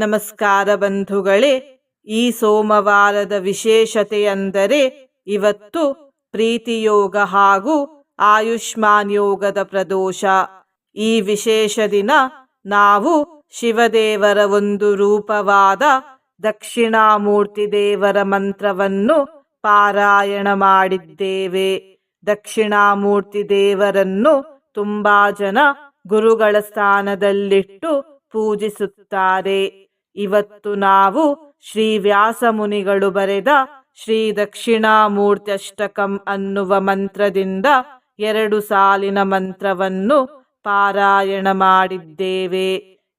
ನಮಸ್ಕಾರ ಬಂಧುಗಳೇ. ಈ ಸೋಮವಾರದ ವಿಶೇಷತೆಯೆಂದರೆ ಇವತ್ತು ಪ್ರೀತಿಯೋಗ ಹಾಗೂ ಆಯುಷ್ಮಾನ್ ಯೋಗದ ಪ್ರದೋಷ. ಈ ವಿಶೇಷ ದಿನ ನಾವು ಶಿವದೇವರ ಒಂದು ರೂಪವಾದ ದಕ್ಷಿಣಾಮೂರ್ತಿ ದೇವರ ಮಂತ್ರವನ್ನು ಪಾರಾಯಣ ಮಾಡಿದ್ದೇವೆ. ದಕ್ಷಿಣಾಮೂರ್ತಿ ದೇವರನ್ನು ತುಂಬಾ ಜನ ಗುರುಗಳ ಸ್ಥಾನದಲ್ಲಿಟ್ಟು ಪೂಜಿಸುತ್ತಾರೆ. ಇವತ್ತು ನಾವು ಶ್ರೀ ವ್ಯಾಸ ಮುನಿಗಳು ಬರೆದ ಶ್ರೀ ದಕ್ಷಿಣಾಮೂರ್ತಿ ಅಷ್ಟಕಂ ಅನ್ನುವ ಮಂತ್ರದಿಂದ 2 ಸಾಲಿನ ಮಂತ್ರವನ್ನು ಪಾರಾಯಣ ಮಾಡಿದ್ದೇವೆ.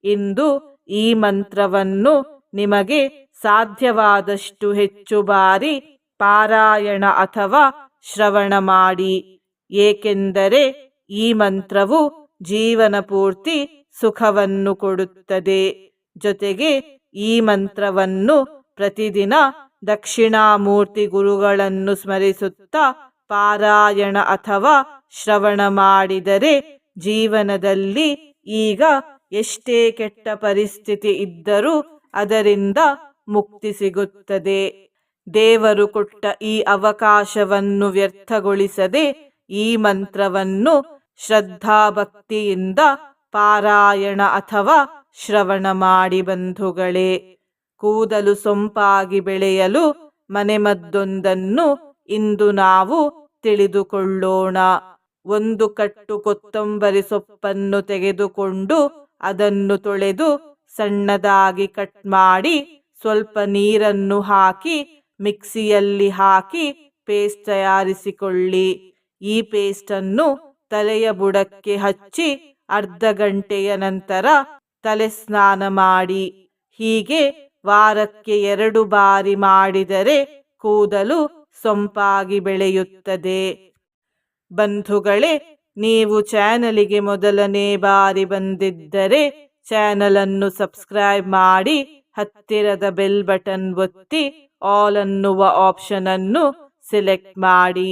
ಇಂದು ಈ ಮಂತ್ರವನ್ನು ನಿಮಗೆ ಸಾಧ್ಯವಾದಷ್ಟು ಹೆಚ್ಚು ಬಾರಿ ಪಾರಾಯಣ ಅಥವಾ ಶ್ರವಣ ಮಾಡಿ. ಏಕೆಂದರೆ ಈ ಮಂತ್ರವು ಜೀವನ ಪೂರ್ತಿ ಸುಖವನ್ನು ಕೊಡುತ್ತದೆ. ಜೊತೆಗೆ ಈ ಮಂತ್ರವನ್ನು ಪ್ರತಿದಿನ ದಕ್ಷಿಣಾಮೂರ್ತಿ ಗುರುಗಳನ್ನು ಸ್ಮರಿಸುತ್ತಾ ಪಾರಾಯಣ ಅಥವಾ ಶ್ರವಣ ಮಾಡಿದರೆ ಜೀವನದಲ್ಲಿ ಈಗ ಎಷ್ಟೇ ಕೆಟ್ಟ ಪರಿಸ್ಥಿತಿ ಇದ್ದರೂ ಅದರಿಂದ ಮುಕ್ತಿ ಸಿಗುತ್ತದೆ. ದೇವರು ಕೊಟ್ಟ ಈ ಅವಕಾಶವನ್ನು ವ್ಯರ್ಥಗೊಳಿಸದೆ ಈ ಮಂತ್ರವನ್ನು ಶ್ರದ್ಧಾಭಕ್ತಿಯಿಂದ ಪಾರಾಯಣ ಅಥವಾ ಶ್ರವಣ ಮಾಡಿ ಬಂಧುಗಳೇ. ಕೂದಲು ಸೊಂಪಾಗಿ ಬೆಳೆಯಲು ಮನೆಮದ್ದೊಂದನ್ನು ಇಂದು ನಾವು ತಿಳಿದುಕೊಳ್ಳೋಣ. 1 ಕಟ್ಟು ಕೊತ್ತಂಬರಿ ಸೊಪ್ಪನ್ನು ತೆಗೆದುಕೊಂಡು ಅದನ್ನು ತೊಳೆದು ಸಣ್ಣದಾಗಿ ಕಟ್ ಮಾಡಿ ಸ್ವಲ್ಪ ನೀರನ್ನು ಹಾಕಿ ಮಿಕ್ಸಿಯಲ್ಲಿ ಹಾಕಿ ಪೇಸ್ಟ್ ತಯಾರಿಸಿಕೊಳ್ಳಿ. ಈ ಪೇಸ್ಟನ್ನು ತಲೆಯ ಬುಡಕ್ಕೆ ಹಚ್ಚಿ ಅರ್ಧ ಗಂಟೆಯ ನಂತರ ತಲೆ ಸ್ನಾನ ಮಾಡಿ. ಹೀಗೆ ವಾರಕ್ಕೆ 2 ಬಾರಿ ಮಾಡಿದರೆ ಕೂದಲು ಸೊಂಪಾಗಿ ಬೆಳೆಯುತ್ತದೆ. ಬಂಧುಗಳೇ, ನೀವು ಚಾನಲಿಗೆ ಮೊದಲನೇ ಬಾರಿ ಬಂದಿದ್ದರೆ ಚಾನಲ್ ಅನ್ನು ಸಬ್ಸ್ಕ್ರೈಬ್ ಮಾಡಿ ಹತ್ತಿರದ ಬೆಲ್ ಬಟನ್ ಒತ್ತಿ ಆಲ್ ಅನ್ನುವ ಆಪ್ಷನ್ ಅನ್ನು ಸೆಲೆಕ್ಟ್ ಮಾಡಿ.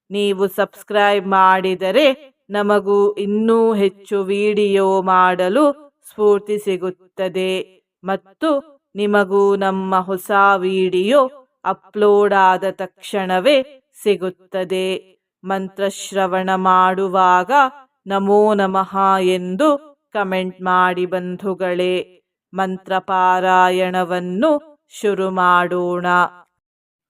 ನೀವು ಸಬ್ಸ್ಕ್ರೈಬ್ ಮಾಡಿದರೆ ನಮಗೂ ಇನ್ನೂ ಹೆಚ್ಚು ವಿಡಿಯೋ ಮಾಡಲು ಸ್ಫೂರ್ತಿ ಸಿಗುತ್ತದೆ ಮತ್ತು ನಿಮಗೂ ನಮ್ಮ ಹೊಸ ವಿಡಿಯೋ ಅಪ್ಲೋಡ್ ಆದ ತಕ್ಷಣವೇ ಸಿಗುತ್ತದೆ. ಮಂತ್ರಶ್ರವಣ ಮಾಡುವಾಗ ನಮೋ ನಮಃ ಎಂದು ಕಮೆಂಟ್ ಮಾಡಿ ಬಂಧುಗಳೇ. ಮಂತ್ರ ಪಾರಾಯಣವನ್ನು ಶುರು ಮಾಡೋಣ.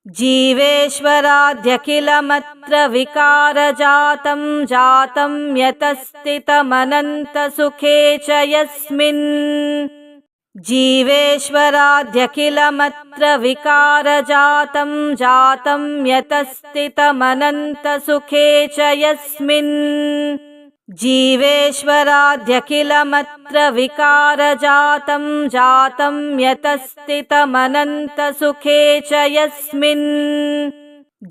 जीवेश्वराद्यखिलमत्र विकारजातं जातं यतस्थितमनन्तसुखे च यस्मिन् जीवेश्वराद्यखिलमत्र विकारजातं जातं यतस्थितमनन्तसुखे च यस्मिन् जीवेश्वराद्यखिलमत्र विकारजातं जातं यतस्थितमनन्तसुखे च यस्मिन्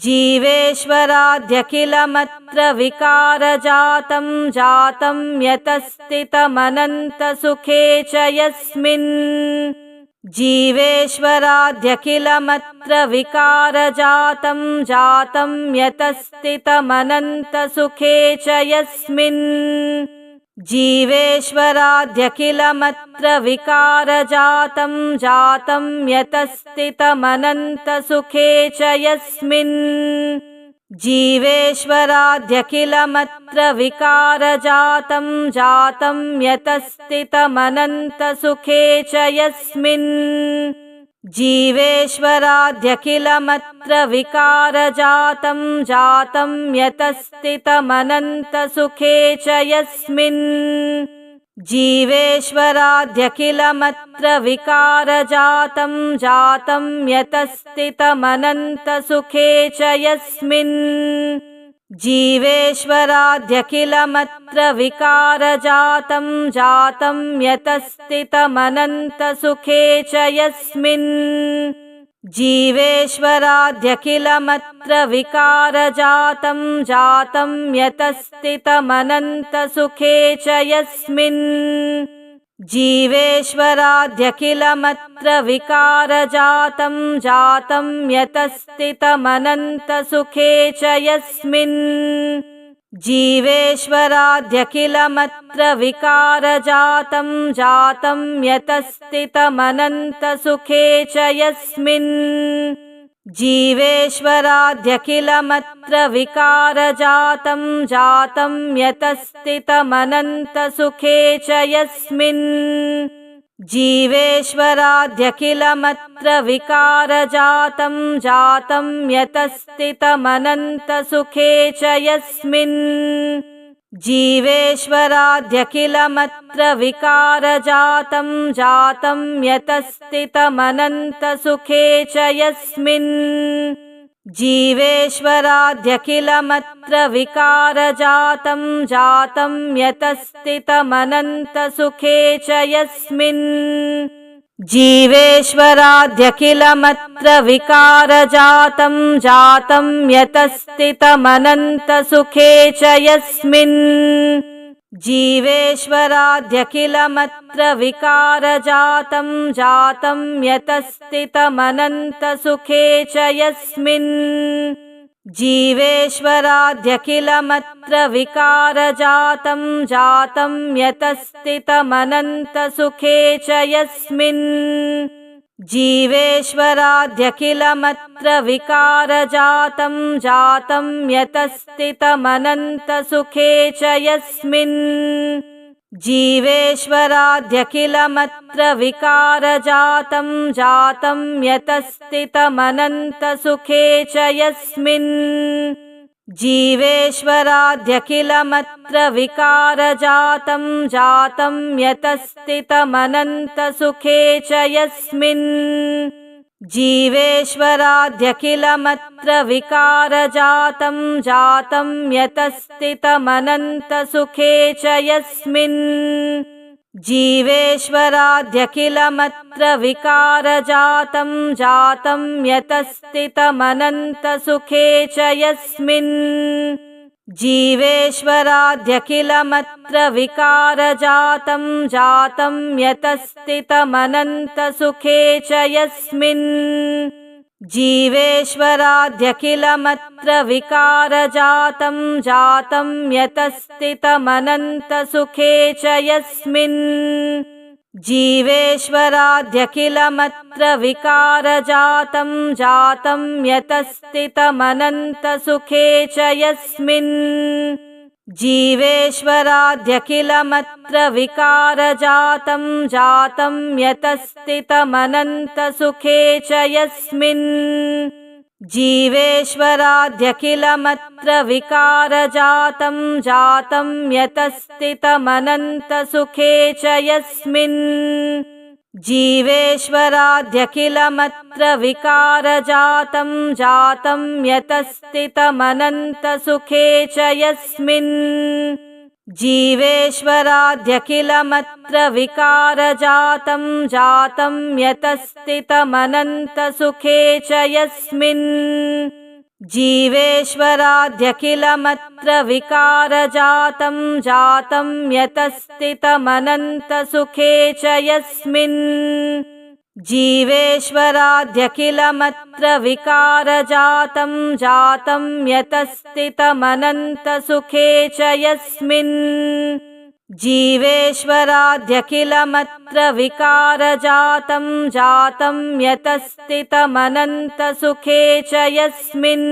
जीवेश्वराद्यखिलमत्र विकारजातं जातं यतस्थितमनन्तसुखे च यस्मिन् जीवेश्वराद्यखिलमत्र विकारजातं जातं यतस्थितमनन्तसुखे च यस्मिन् जीवेश्वराद्यखिलमत्र विकारजातं जातं यतस्थितमनन्तसुखे च यस्मिन् जीवेश्वराद्यखिलमत्र विकारजातं जातं यतस्थितमनन्तसुखे च यस्मिन् जीवेश्वराद्यखिलमत्र विकारजातं जातं यतस्थितमनन्तसुखे च यस्मिन् जीवेश्वराद्यखिलमत्र विकारजातं जातं यतस्थितमनन्तसुखे च यस्मिन् जीवेश्वराद्यखिलमत्र विकारजातं जातं यतस्थितमनन्तसुखे च यस्मिन् जीवेश्वराद्यखिलमत्र विकारजातं जातं यतस्थितमनन्तसुखे च यस्मिन् जीवेश्वराद्यखिलमत्र विकारजातं जातं यतस्थितमनन्तसुखे च यस्मिन् जीवेश्वराद्यखिलमत्र विकारजातं जातं यतस्थितमनन्तसुखे च यस्मिन् जीवेश्वराद्यखिलमत्र विकारजातं जातं यतस्थितमनन्तसुखे च यस्मिन् जीवेश्वराद्यखिलमत्र विकारजातं जातं यतस्थितमनन्तसुखे च यस्मिन् जीवेश्वराद्यखिलमत्र विकारजातं जातं यतस्थितमनन्तसुखे च यस्मिन् जीवेश्वराद्यखिलमत्र विकारजातं जातं यतस्थितमनन्तसुखे च यस्मिन् जीवेश्वराद्यखिलमत्र विकारजातं जातं यतस्थितमनन्तसुखे च यस्मिन् जीवेश्वराद्यखिलमत्र विकारजातं जातं यतस्थितमनन्तसुखे च यस्मिन् जीवेश्वराद्यखिलमत्र विकारजातं जातं यतस्थितमनन्तसुखे च यस्मिन् जीवेश्वराद्यखिलमत्र विकारजातं जातं यतस्थितमनन्तसुखे च यस्मिन् जीवेश्वराद्यखिलमत्र विकारजातं जातं यतस्थितमनन्तसुखे च यस्मिन् जीवेश्वराद्यखिलमत्र विकारजातं जातं यतस्थितमनन्तसुखे च यस्मिन् जीवेश्वराद्यखिलमत्र विकारजातं जातं यतस्थितमनन्तसुखे च यस्मिन् जीवेश्वराद्यखिलमत्र विकारजातं जातं यतस्थितमनन्तसुखे च यस्मिन् जीवेश्वराद्यखिलमत्र विकारजातं जातं यतस्थितमनन्तसुखे च यस्मिन् जीवेश्वराद्यखिलमत्र विकारजातं जातं यतस्थितमनन्तसुखे च यस्मिन् जीवेश्वराद्यखिलमत्र विकारजातं जातं यतस्थितमनन्तसुखे च यस्मिन् जीवेश्वराद्यखिलमत्र विकारजातं जातं यतस्थितमनन्तसुखे च यस्मिन् जीवेश्वराद्यखिलमत्र विकारजातं जातं यतस्थितमनन्तसुखे च यस्मिन् जीवेश्वराद्यखिलमत्र विकारजातं जातं यतस्थितमनन्तसुखे च यस्मिन् जीवेश्वराद्यखिलमत्र विकारजातं जातं यतस्थितमनन्तसुखे च यस्मिन् जीवेश्वराद्यखिलमत्र विकारजातं जातं यतस्थितमनन्तसुखे च यस्मिन् जीवेश्वराद्यखिलमत्र विकारजातं जातं यतस्थितमनन्तसुखे च यस्मिन् जीवेश्वराद्यखिलमत्र विकारजातं जातं यतस्थितमनन्तसुखे च यस्मिन्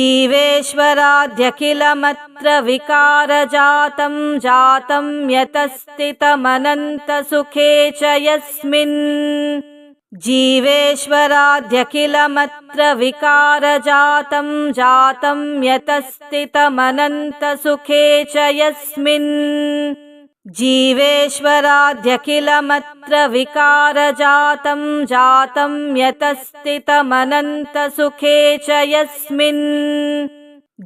जीवेश्वराद्यखिलमत्र विकारजातं जातं यतस्थितमनन्तसुखे च यस्मिन् जीवेश्वराद्यखिलमत्र विकारजातं जातं यतस्थितमनन्तसुखे च यस्मिन् जीवेश्वराद्यखिलमत्र विकारजातं जातं यतस्थितमनन्तसुखे च यस्मिन्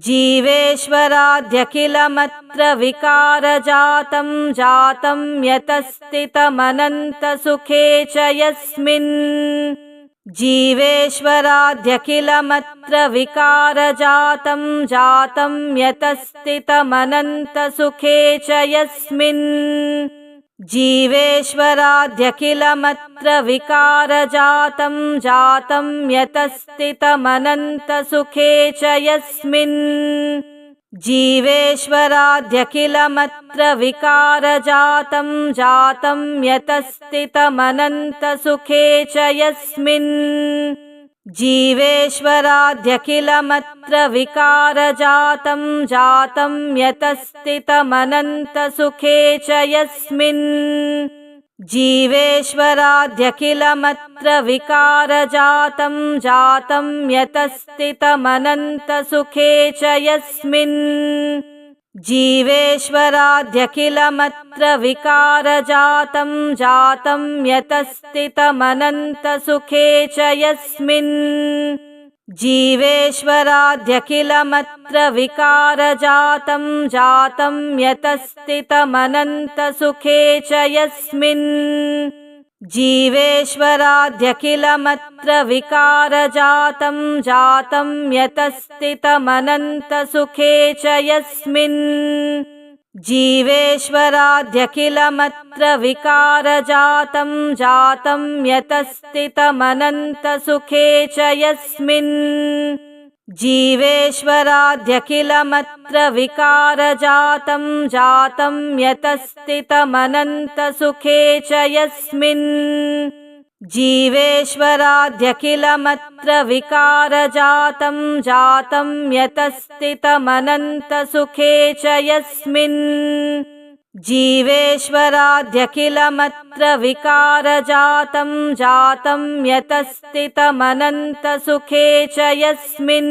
जीवेश्वराद्यखिलमत्र विकारजातं जातं यतस्थितमनन्तसुखे च यस्मिन् जीवेश्वराद्यखिलमत्र विकारजातं जातं यतस्थितमनन्तसुखे च यस्मिन् जीवेश्वराद्यखिलमत्र विकारजातं जातं यतस्थितमनन्तसुखे च यस्मिन् जीवेश्वराद्यखिलमत्र विकारजातं जातं यतस्थितमनन्तसुखे च यस्मिन् जीवेश्वराद्यखिलमत्र विकारजातं जातं यतस्थितमनन्तसुखे च यस्मिन् जीवेश्वराद्यखिलमत्र विकारजातं जातं यतस्थितमनन्तसुखे च यस्मिन् जीवेश्वराद्यखिलमत्र विकारजातं जातं यतस्थितमनन्तसुखे च यस्मिन् जीवेश्वराद्यखिलमत्र विकारजातं जातं यतस्थितमनन्तसुखे च यस्मिन् जीवेश्वराद्यखिलमत्र विकारजातं जातं यतस्थितमनन्तसुखे च यस्मिन् जीवेश्वराद्यखिलमत्र विकारजातं जातं यतस्थितमनन्तसुखे च यस्मिन् जीवेश्वराद्यखिलमत्र विकारजातं जातं यतस्थितमनन्तसुखे च यस्मिन् जीवेश्वराद्यखिलमत्र विकारजातं जातं यतस्थितमनन्तसुखे च यस्मिन् जीवेश्वराद्यखिलमत्र विकारजातं जातं यतस्थितमनन्तसुखे च यस्मिन्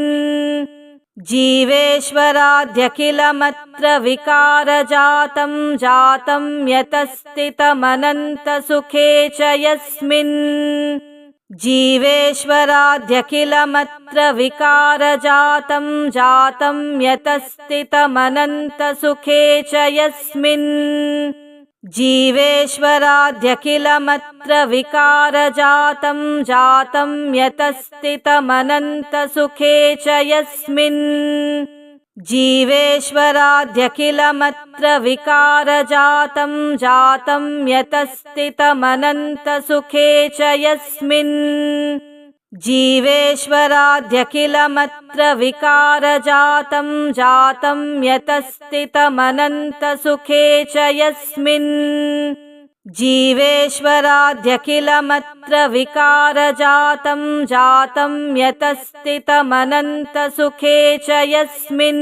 जीवेश्वराद्यखिलमत्र विकारजातं जातं यतस्थितमनन्तसुखे च यस्मिन् जीवेश्वराद्यखिलमत्र विकारजातं जातं यतस्थितमनन्तसुखे च यस्मिन् जीवेश्वराद्यखिलमत्र विकारजातं जातं यतस्थितमनन्तसुखे च यस्मिन् जीवेश्वराद्यखिलमत्र विकारजातं जातं यतस्थितमनन्तसुखे च यस्मिन् जीवेश्वराद्यखिलमत्र विकारजातं जातं यतस्थितमनन्तसुखे च यस्मिन् जीवेश्वराद्यखिलमत्र विकारजातं जातं यतस्थितमनन्तसुखे च यस्मिन् जीवेश्वराद्यखिलमत्र विकारजातं जातं यतस्थितमनन्तसुखे च यस्मिन्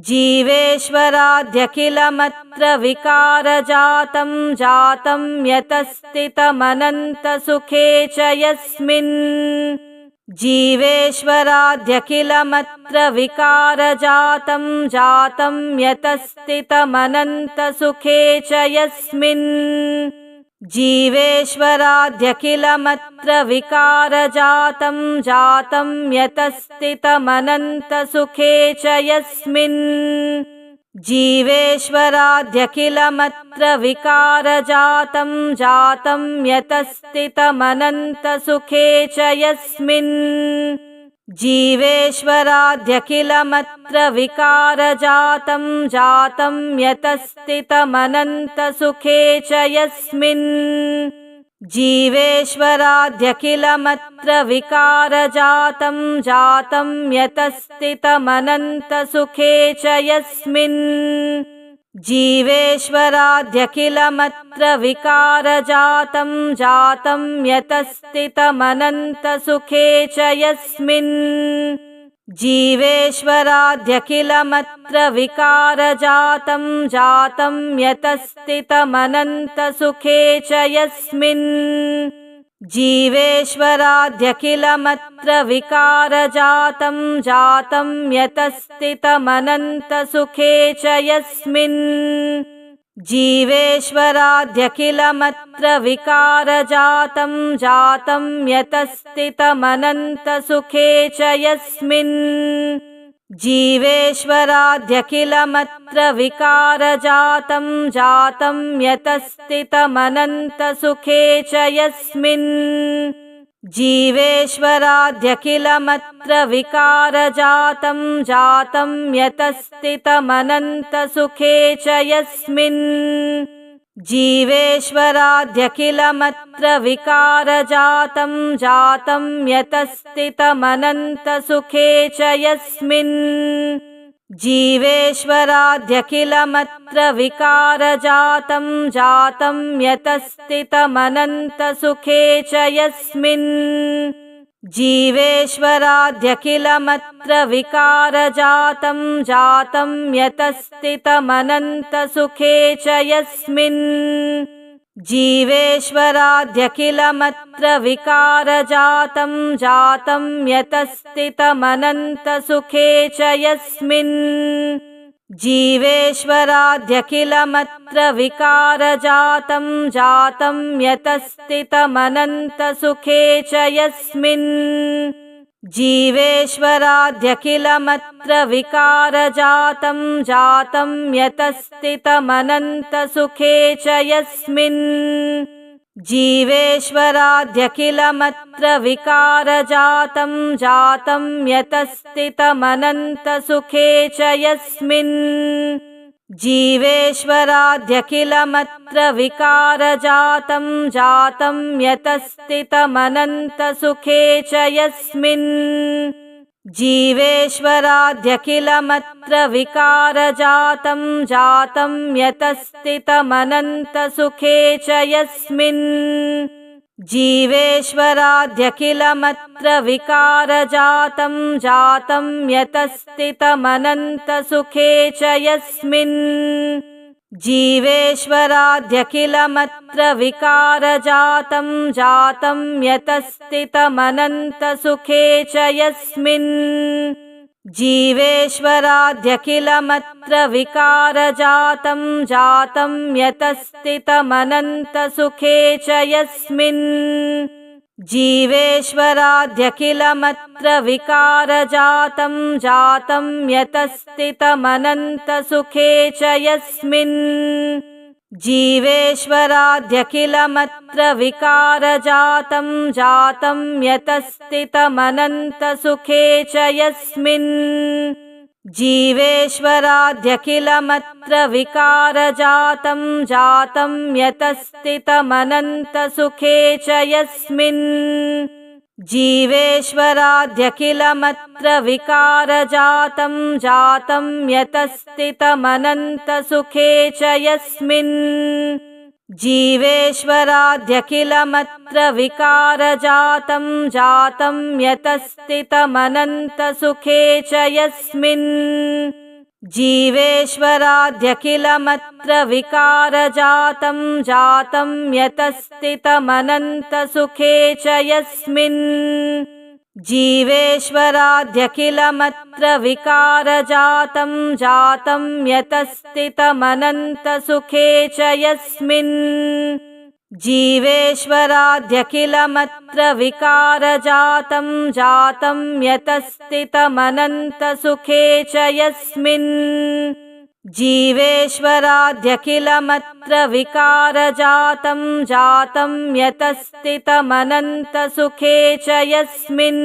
जीवेश्वराद्यखिलमत्र विकारजातं जातं यतस्थितमनन्तसुखे च यस्मिन् जीवेश्वराद्यखिलमत्र विकारजातं जातं यतस्थितमनन्तसुखे च यस्मिन् जीवेश्वराद्यखिलमत्र विकारजातं जातं यतस्थितमनन्तसुखे च यस्मिन् जीवेश्वराद्यखिलमत्र विकारजातं जातं यतस्थितमनन्तसुखे च यस्मिन् जीवेश्वराद्यखिलमत्र विकारजातं जातं यतस्थितमनन्तसुखे च यस्मिन् जीवेश्वराद्यखिलमत्र विकारजातं जातं यतस्थितमनन्तसुखे च यस्मिन् जीवेश्वराद्यखिलमत्र विकारजातं जातं यतस्थितमनन्तसुखे च यस्मिन् जीवेश्वराद्यखिलमत्र विकारजातं जातं यतस्थितमनन्तसुखे च यस्मिन् जीवेश्वराद्यखिलमत्र विकारजातं जातं यतस्थितमनन्तसुखे च यस्मिन् जीवेश्वराद्यखिलमत्र विकारजातं जातं यतस्थितमनन्तसुखे च यस्मिन् जीवेश्वराद्यखिलमत्र विकारजातं जातं यतस्थितमनन्तसुखे च यस्मिन् जीवेश्वराद्यखिलमत्र विकारजातं जातं यतस्थितमनन्तसुखे च यस्मिन् जीवेश्वराद्यखिलमत्र विकारजातं जातं यतस्थितमनन्तसुखे च यस्मिन् जीवेश्वराद्यखिलमत्र विकारजातं जातं यतस्थितमनन्तसुखे च यस्मिन् जीवेश्वराद्यखिलमत्र विकारजातं जातं यतस्थितमनन्तसुखे च यस्मिन् जीवेश्वराद्यखिलमत्र विकारजातं जातं यतस्थितमनन्तसुखे च यस्मिन् जीवेश्वराद्यखिलमत्र विकारजातं जातं यतस्थितमनन्तसुखे च यस्मिन् जीवेश्वराद्यखिलमत्र विकारजातं जातं यतस्थितमनन्तसुखे च यस्मिन् जीवेश्वराद्यखिलमत्र विकारजातं जातं यतस्थितमनन्तसुखे च यस्मिन् जीवेश्वराद्यखिलमत्र विकारजातं जातं यतस्थितमनन्तसुखे च यस्मिन् जीवेश्वराद्यखिलमत्र विकारजातं जातं यतस्थितमनन्तसुखे च यस्मिन् जीवेश्वराद्यखिलमत्र विकारजातं जातं यतस्थितमनन्तसुखे च यस्मिन् जीवेश्वराद्यखिलमत्र विकारजातं जातं यतस्थितमनन्तसुखे च यस्मिन् जीवेश्वराद्यखिलमत्र विकारजातं जातं यतस्थितमनन्तसुखे च यस्मिन् जीवेश्वराद्यखिलमत्र विकारजातं जातं यतस्थितमनन्तसुखे च यस्मिन् जीवेश्वराद्यखिलमत्र विकारजातं जातं यतस्थितमनन्तसुखे च यस्मिन् जीवेश्वराद्यखिलमत्र विकारजातं जातं यतस्थितमनन्तसुखे च यस्मिन् जीवेश्वराद्यखिलमत्र विकारजातं जातं यतस्थितमनन्तसुखे च यस्मिन् जीवेश्वराद्यखिलमत्र विकारजातं जातं यतस्थितमनन्तसुखे च यस्मिन् जीवेश्वराद्यखिलमत्र विकारजातं जातं यतस्थितमनन्तसुखे च यस्मिन् जीवेश्वराद्यखिलमत्र विकारजातं जातं यतस्थितमनन्तसुखे च यस्मिन् जीवेश्वराद्यखिलमत्र विकारजातं जातं यतस्थितमनन्तसुखे च यस्मिन् जीवेश्वराद्यखिलमत्र विकारजातं जातं यतस्थितमनन्तसुखे च यस्मिन्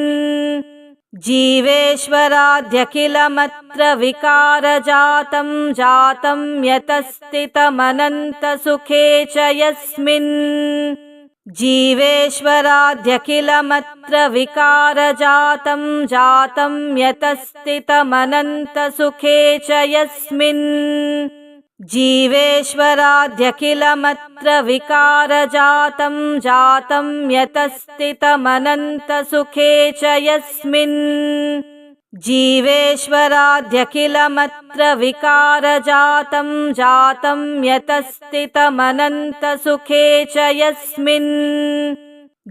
जीवेश्वराद्यखिलमत्र विकारजातं जातं यतस्थितमनन्तसुखे च यस्मिन् जीवेश्वराद्यखिलमत्र विकारजातं जातं यतस्थितमनन्तसुखे च यस्मिन् जीवेश्वराद्यखिलमत्र विकारजातं जातं यतस्थितमनन्तसुखे च यस्मिन्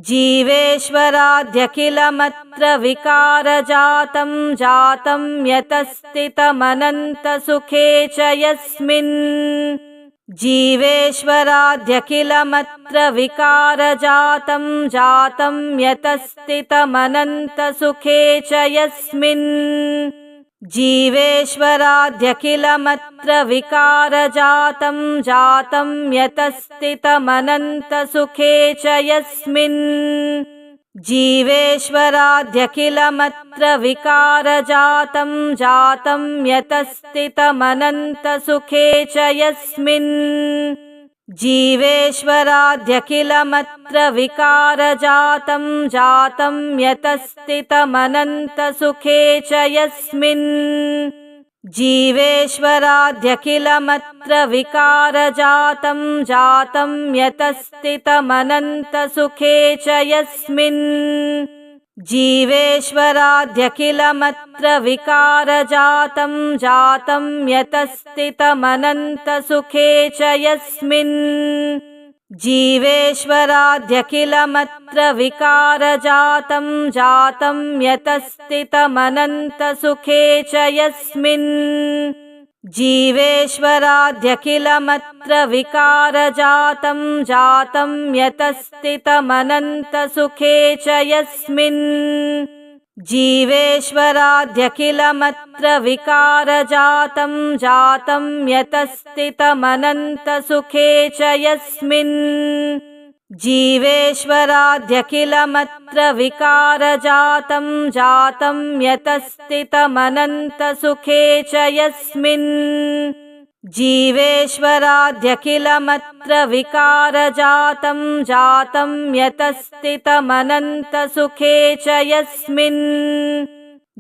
जीवेश्वराद्यखिलमत्र विकारजातं जातं यतस्थितमनन्तसुखे च यस्मिन् जीवेश्वराद्यखिलमत्र विकारजातं जातं यतस्थितमनन्तसुखे च यस्मिन् जीवेश्वराद्यखिलमत्र विकारजातं जातं यतस्थितमनन्तसुखे च यस्मिन् जीवेश्वराद्यखिलमत्र विकारजातं जातं यतस्थितमनन्तसुखे च यस्मिन् जीवेश्वराद्यखिलमत्र विकारजातं जातं यतस्थितमनन्तसुखे च यस्मिन् जीवेश्वराद्यखिलमत्र विकारजातं जातं यतस्थितमनन्तसुखे च यस्मिन् जीवेश्वराद्यखिलमत्र विकारजातं जातं यतस्थितमनन्तसुखे च यस्मिन् जीवेश्वराद्यखिलमत्र विकारजातं जातं यतस्थितमनन्तसुखे च यस्मिन् जीवेश्वराद्यखिलमत्र विकारजातं जातं यतस्थितमनन्तसुखे च यस्मिन् जीवेश्वराद्यखिलमत्र विकारजातं जातं यतस्थितमनन्तसुखे च यस्मिन् जीवेश्वराद्यखिलमत्र विकारजातं जातं यतस्थितमनन्तसुखे च यस्मिन् जीवेश्वराद्यखिलमत्र विकारजातं जातं यतस्थितमनन्तसुखे च यस्मिन्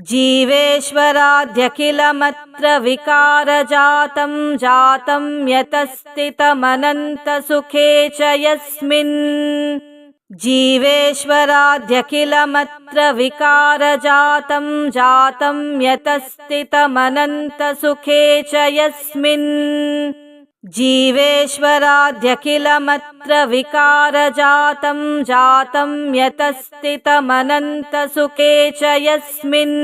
जीवेश्वराद्यखिलमत्र विकारजातं जातं यतस्थितमनन्तसुखे च यस्मिन् जीवेश्वराद्यखिलमत्र विकारजातं जातं यतस्थितमनन्तसुखे च यस्मिन् जीवेश्वराद्यखिलमत्र विकारजातं जातं यतस्थितमनन्तसुखे च यस्मिन्